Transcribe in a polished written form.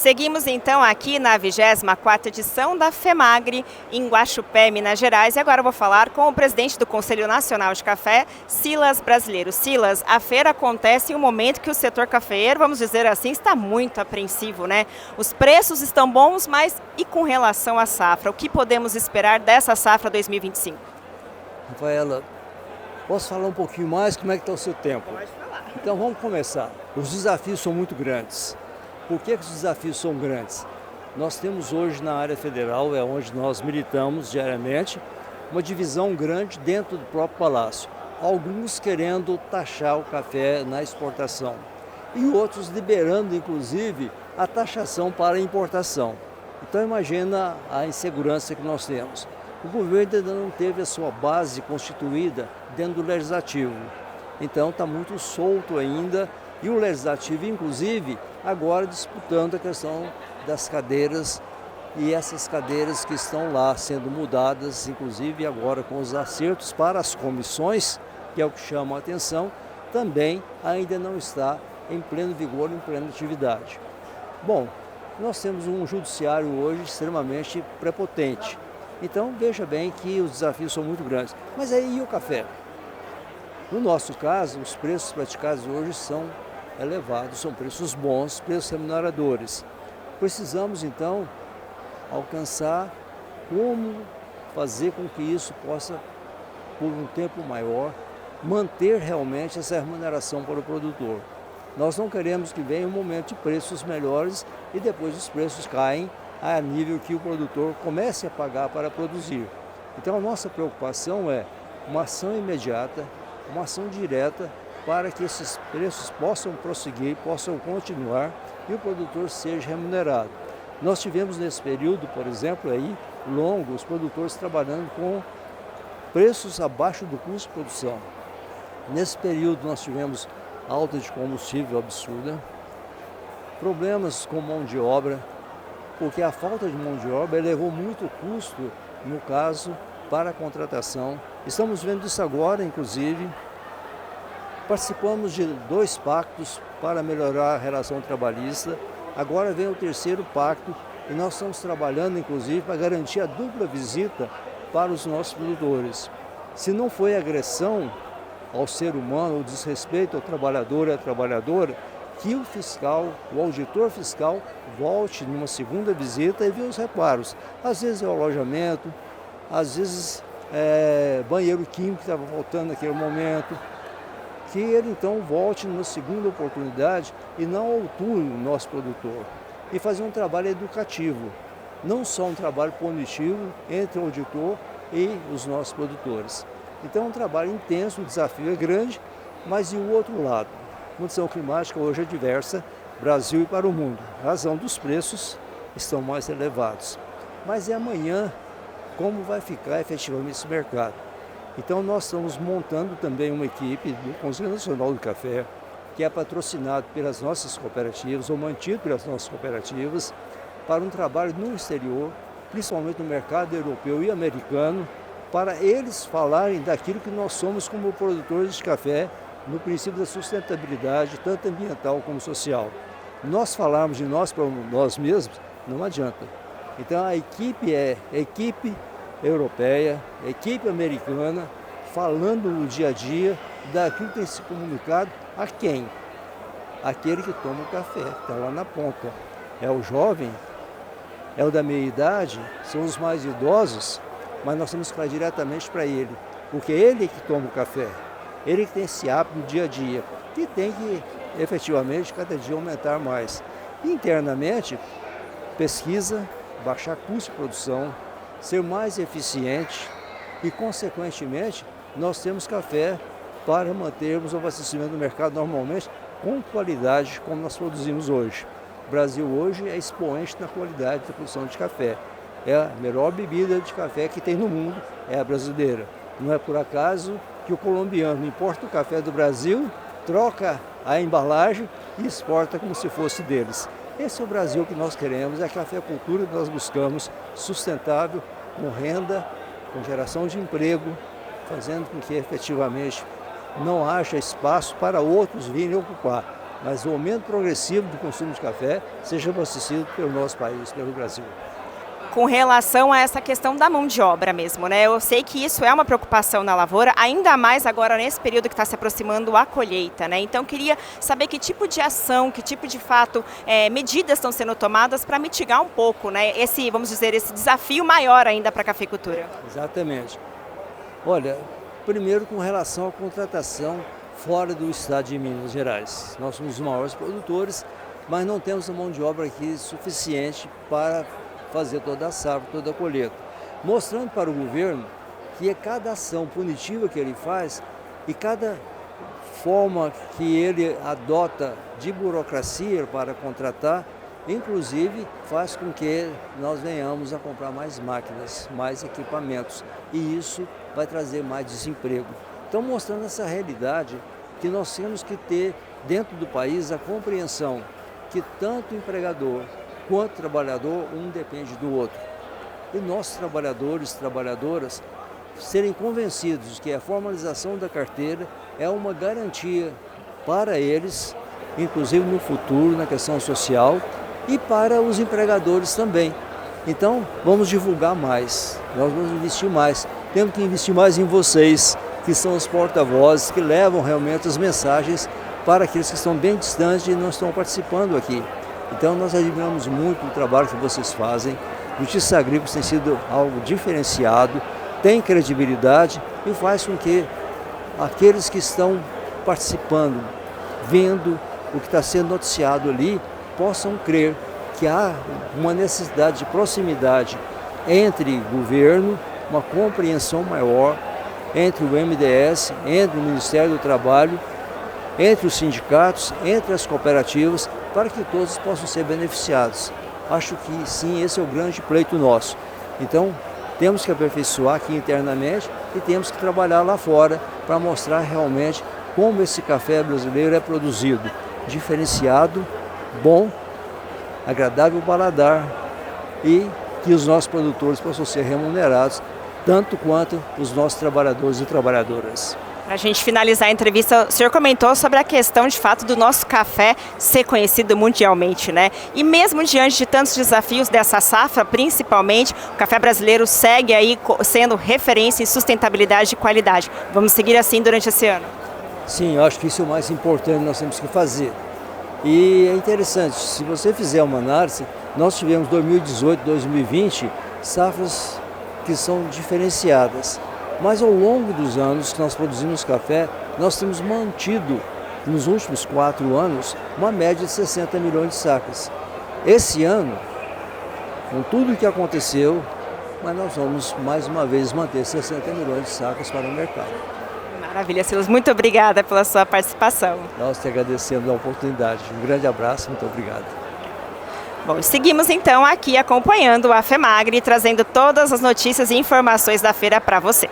Seguimos então aqui na 24ª edição da FEMAGRE, em Guaxupé, Minas Gerais. E agora eu vou falar com o presidente do Conselho Nacional de Café, Silas Brasileiro. Silas, a feira acontece em um momento que o setor cafeeiro, vamos dizer assim, está muito apreensivo, né? Os preços estão bons, mas e com relação à safra? O que podemos esperar dessa safra 2025? Rafaela, posso falar um pouquinho mais? Como é que está o seu tempo? Pode falar. Então vamos começar. Os desafios são muito grandes. Por que os desafios são grandes? Nós temos hoje na área federal, é onde nós militamos diariamente, uma divisão grande dentro do próprio Palácio. Alguns querendo taxar o café na exportação e outros liberando, inclusive, a taxação para a importação. Então imagina a insegurança que nós temos. O governo ainda não teve a sua base constituída dentro do legislativo. Então está muito solto ainda e o legislativo, inclusive, agora disputando a questão das cadeiras e essas cadeiras que estão lá sendo mudadas, inclusive agora com os acertos para as comissões, que é o que chama a atenção, também ainda não está em pleno vigor, em plena atividade. Bom, nós temos um judiciário hoje extremamente prepotente. Então, veja bem que os desafios são muito grandes. Mas aí e o café? No nosso caso, os preços praticados hoje são elevados, são preços bons, preços remuneradores. Precisamos, então, alcançar como fazer com que isso possa, por um tempo maior, manter realmente essa remuneração para o produtor. Nós não queremos que venha um momento de preços melhores e depois os preços caem a nível que o produtor comece a pagar para produzir. Então a nossa preocupação é uma ação imediata, uma ação direta para que esses preços possam prosseguir, possam continuar e o produtor seja remunerado. Nós tivemos nesse período, por exemplo, aí, longo, os produtores trabalhando com preços abaixo do custo de produção. Nesse período nós tivemos alta de combustível absurda, problemas com mão de obra, porque a falta de mão de obra elevou muito o custo, no caso, para a contratação. Estamos vendo isso agora, inclusive. Participamos de 2 pactos para melhorar a relação trabalhista. Agora vem o 3º pacto e nós estamos trabalhando, inclusive, para garantir a dupla visita para os nossos produtores. Se não foi agressão ao ser humano, o desrespeito ao trabalhador e à trabalhadora, que o fiscal, o auditor fiscal, volte numa 2ª visita e vê os reparos. Às vezes é o alojamento, às vezes é banheiro químico que estava faltando naquele momento, que ele então volte numa 2ª oportunidade e não auture o nosso produtor. E fazer um trabalho educativo, não só um trabalho punitivo entre o auditor e os nossos produtores. Então é um trabalho intenso, o desafio é grande, mas e o outro lado? A condição climática hoje é diversa, Brasil e para o mundo. A razão dos preços estão mais elevados. Mas é amanhã como vai ficar efetivamente esse mercado. Então nós estamos montando também uma equipe do Conselho Nacional do Café, que é patrocinado pelas nossas cooperativas, ou mantido pelas nossas cooperativas, para um trabalho no exterior, principalmente no mercado europeu e americano, para eles falarem daquilo que nós somos como produtores de café, no princípio da sustentabilidade, tanto ambiental como social. Nós falarmos de nós para nós mesmos, não adianta. Então a equipe é equipe europeia, equipe americana, falando no dia a dia daquilo que tem se comunicado a quem? Aquele que toma o café, que está lá na ponta. É o jovem, é o da meia idade, são os mais idosos, mas nós temos que falar diretamente para ele, porque ele é que toma o café. Ele que tem esse hábito no dia a dia, que tem que, efetivamente, cada dia aumentar mais. Internamente, pesquisa, baixar custo de produção, ser mais eficiente e, consequentemente, nós temos café para mantermos o abastecimento do mercado normalmente com qualidade, como nós produzimos hoje. O Brasil hoje é expoente na qualidade da produção de café. É a melhor bebida de café que tem no mundo, é a brasileira. Não é por acaso que o colombiano importa o café do Brasil, troca a embalagem e exporta como se fosse deles. Esse é o Brasil que nós queremos, é a cafeicultura que nós buscamos, sustentável, com renda, com geração de emprego, fazendo com que efetivamente não haja espaço para outros virem ocupar. mas o aumento progressivo do consumo de café seja abastecido pelo nosso país, pelo Brasil. Com relação a essa questão da mão de obra mesmo, né? Eu sei que isso é uma preocupação na lavoura, ainda mais agora nesse período que está se aproximando a colheita, né? Então queria saber que tipo de ação, que tipo de fato, medidas estão sendo tomadas para mitigar um pouco, né? Esse, vamos dizer, esse desafio maior ainda para a cafeicultura. Exatamente. Olha, primeiro com relação à contratação fora do estado de Minas Gerais. Nós somos os maiores produtores, mas não temos a mão de obra aqui suficiente para fazer toda a safra, toda a colheita. Mostrando para o governo que cada ação punitiva que ele faz e cada forma que ele adota de burocracia para contratar, inclusive faz com que nós venhamos a comprar mais máquinas, mais equipamentos, e isso vai trazer mais desemprego. Então, mostrando essa realidade que nós temos que ter dentro do país a compreensão que tanto o empregador quanto o trabalhador, um depende do outro. E nossos trabalhadores e trabalhadoras serem convencidos que a formalização da carteira é uma garantia para eles, inclusive no futuro, na questão social, e para os empregadores também. Então, vamos divulgar mais, nós vamos investir mais. Temos que investir mais em vocês, que são os porta-vozes, que levam realmente as mensagens para aqueles que estão bem distantes e não estão participando aqui. Então, nós admiramos muito o trabalho que vocês fazem. Notícias Agrícolas tem sido algo diferenciado, tem credibilidade e faz com que aqueles que estão participando, vendo o que está sendo noticiado ali, possam crer que há uma necessidade de proximidade entre governo, uma compreensão maior entre o MDS, entre o Ministério do Trabalho, entre os sindicatos, entre as cooperativas, para que todos possam ser beneficiados. Acho que sim, esse é o grande pleito nosso. Então, temos que aperfeiçoar aqui internamente e temos que trabalhar lá fora para mostrar realmente como esse café brasileiro é produzido. Diferenciado, bom, agradável ao paladar e que os nossos produtores possam ser remunerados tanto quanto os nossos trabalhadores e trabalhadoras. Para a gente finalizar a entrevista, o senhor comentou sobre a questão, de fato, do nosso café ser conhecido mundialmente, né? E mesmo diante de tantos desafios dessa safra, principalmente, o café brasileiro segue aí sendo referência em sustentabilidade e qualidade. Vamos seguir assim durante esse ano? Sim, eu acho que isso é o mais importante que nós temos que fazer. E é interessante, se você fizer uma análise, nós tivemos 2018, 2020, safras que são diferenciadas. Mas ao longo dos anos que nós produzimos café, nós temos mantido, nos últimos 4 anos, uma média de 60 milhões de sacas. Esse ano, com tudo o que aconteceu, mas nós vamos mais uma vez manter 60 milhões de sacas para o mercado. Maravilha, Silas. Muito obrigada pela sua participação. Nós te agradecemos a oportunidade. Um grande abraço, muito obrigado. Bom, seguimos então aqui acompanhando a FEMAGRE, trazendo todas as notícias e informações da feira para você.